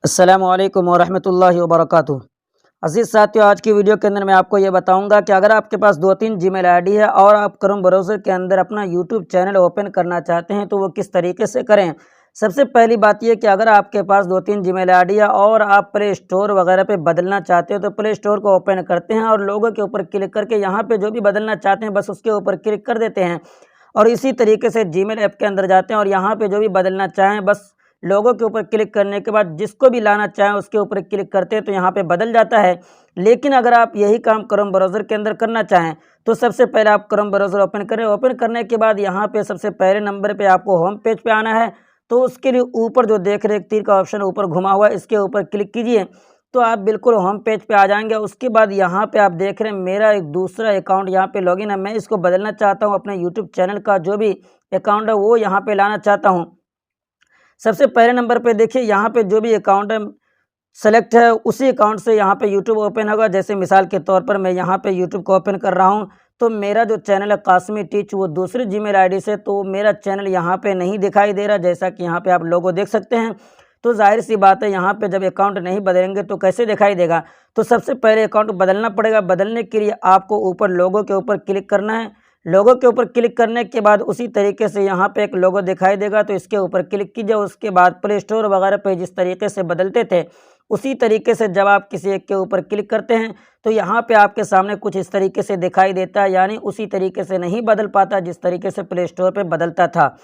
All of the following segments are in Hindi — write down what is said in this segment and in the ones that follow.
अस्सलामुअलैकुम वरहमतुल्लाहि वबरकातुहू। अज़ीज़ साथियों, आज की वीडियो के अंदर मैं आपको ये बताऊंगा कि अगर आपके पास 2-3 जीमेल आईडी है और आप क्रोम ब्राउज़र के अंदर अपना यूट्यूब चैनल ओपन करना चाहते हैं तो वो किस तरीके से करें। सबसे पहली बात ये कि अगर आपके पास 2-3 जीमेल आईडी है और आप प्ले स्टोर वगैरह पे बदलना चाहते हो तो प्ले स्टोर को ओपन करते हैं और लोगों के ऊपर क्लिक करके यहाँ पे जो भी बदलना चाहते हैं बस उसके ऊपर क्लिक कर देते हैं। और इसी तरीके से जीमेल ऐप के अंदर जाते हैं और यहाँ पे जो भी बदलना चाहें बस लोगों के ऊपर क्लिक करने के बाद जिसको भी लाना चाहें उसके ऊपर क्लिक करते हैं तो यहाँ पे बदल जाता है। लेकिन अगर आप यही काम क्रोम ब्राउज़र के अंदर करना चाहें तो सबसे पहले आप क्रोम ब्राउज़र ओपन करें। ओपन करने के बाद यहाँ पे सबसे पहले नंबर पे आपको होम पेज पे आना है। तो उसके लिए ऊपर जो देख रहे एक तीर का ऑप्शन ऊपर घुमा हुआ है इसके ऊपर क्लिक कीजिए तो आप बिल्कुल होम पेज पे आ जाएंगे। उसके बाद यहाँ पे आप देख रहे हैं मेरा एक दूसरा अकाउंट यहाँ पे लॉगिन है। मैं इसको बदलना चाहता हूँ, अपने यूट्यूब चैनल का जो भी अकाउंट है वो यहाँ पे लाना चाहता हूँ। सबसे पहले नंबर पे देखिए यहाँ पे जो भी अकाउंट है सेलेक्ट है उसी अकाउंट से यहाँ पे यूट्यूब ओपन होगा। जैसे मिसाल के तौर पर मैं यहाँ पे यूट्यूब को ओपन कर रहा हूँ तो मेरा जो चैनल है कासमी टीच वो दूसरी जीमेल आईडी से, तो मेरा चैनल यहाँ पे नहीं दिखाई दे रहा जैसा कि यहाँ पे आप लोगो देख सकते हैं। तो जाहिर सी बात है यहाँ पे जब अकाउंट नहीं बदलेंगे तो कैसे दिखाई देगा। तो सबसे पहले अकाउंट बदलना पड़ेगा। बदलने के लिए आपको ऊपर लोगो के ऊपर क्लिक करना है। लोगो के ऊपर क्लिक करने के बाद उसी तरीके से यहाँ पे एक लोगो दिखाई देगा तो इसके ऊपर क्लिक कीजिए। उसके बाद प्ले स्टोर वगैरह पे जिस तरीके से बदलते थे उसी तरीके से जब आप किसी एक के ऊपर क्लिक करते हैं तो यहाँ पे आपके सामने कुछ इस तरीके से दिखाई देता है, यानी उसी तरीके से नहीं बदल पाता जिस तरीके से प्ले स्टोर पे बदलता था।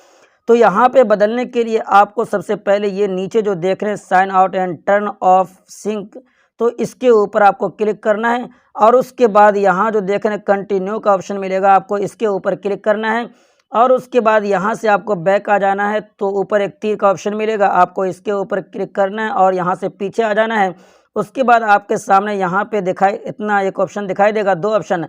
तो यहाँ पे बदलने के लिए आपको सबसे पहले ये नीचे जो देख रहे हैं sign out and turn off sync, तो इसके ऊपर आपको क्लिक करना है। और उसके बाद यहाँ जो देख रहे हैं कंटिन्यू का ऑप्शन मिलेगा, आपको इसके ऊपर क्लिक करना है। और उसके बाद यहाँ से आपको बैक आ जाना है तो ऊपर एक तीर का ऑप्शन मिलेगा, आपको इसके ऊपर क्लिक करना है और यहाँ से पीछे आ जाना है। उसके बाद आपके सामने यहाँ पे दिखाई इतना एक ऑप्शन दिखाई देगा, 2 ऑप्शन।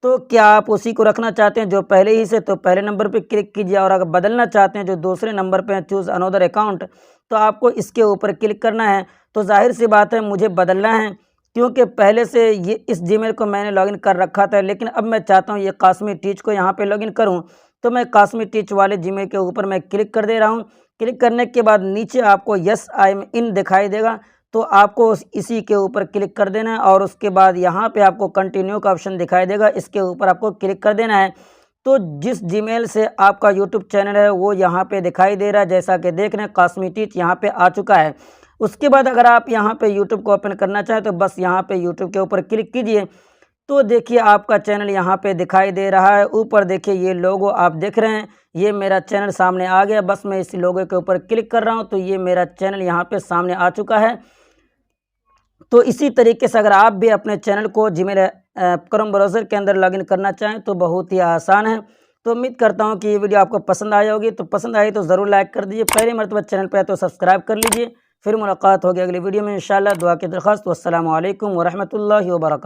तो क्या आप उसी को रखना चाहते हैं जो पहले ही से, तो पहले नंबर पे क्लिक कीजिए। और अगर बदलना चाहते हैं जो दूसरे नंबर पे चूज़ अनदर अकाउंट, तो आपको इसके ऊपर क्लिक करना है। तो जाहिर सी बात है मुझे बदलना है क्योंकि पहले से ये इस जीमेल को मैंने लॉगिन कर रखा था, लेकिन अब मैं चाहता हूँ ये कासमी टीच को यहाँ पे लॉगिन करूँ। तो मैं कासमी टीच वाले जीमेल के ऊपर मैं क्लिक कर दे रहा हूँ। क्लिक करने के बाद नीचे आपको यस आई एम इन दिखाई देगा तो आपको इसी के ऊपर क्लिक कर देना है। और उसके बाद यहाँ पे आपको कंटिन्यू का ऑप्शन दिखाई देगा, इसके ऊपर आपको क्लिक कर देना है। तो जिस जीमेल से आपका यूट्यूब चैनल है वो यहाँ पे दिखाई दे रहा है, जैसा कि देख रहे हैं कासमी टीच यहाँ पे आ चुका है। उसके बाद अगर आप यहाँ पे यूट्यूब को ओपन करना चाहें तो बस यहाँ पे यूट्यूब के ऊपर क्लिक कीजिए तो देखिए आपका चैनल यहाँ पे दिखाई दे रहा है। ऊपर देखिए ये लोगो आप देख रहे हैं, ये मेरा चैनल सामने आ गया। बस मैं इस लोगो के ऊपर क्लिक कर रहा हूँ तो ये मेरा चैनल यहाँ पे सामने आ चुका है। तो इसी तरीके से अगर आप भी अपने चैनल को जीमेल क्रोम ब्राउज़र के अंदर लॉगिन करना चाहें तो बहुत ही आसान है। तो उम्मीद करता हूँ कि ये वीडियो आपको पसंद आई होगी। तो पसंद आई तो ज़रूर लाइक कर दीजिए, पहली मरतबा चैनल पर है तो सब्सक्राइब कर लीजिए। फिर मुलाकात होगी अगली वीडियो में इंशाल्लाह। दुआ की दरख्वास्त। वस्सलामु अलैकुम वरहमतुल्लाहि वबरकातुहू।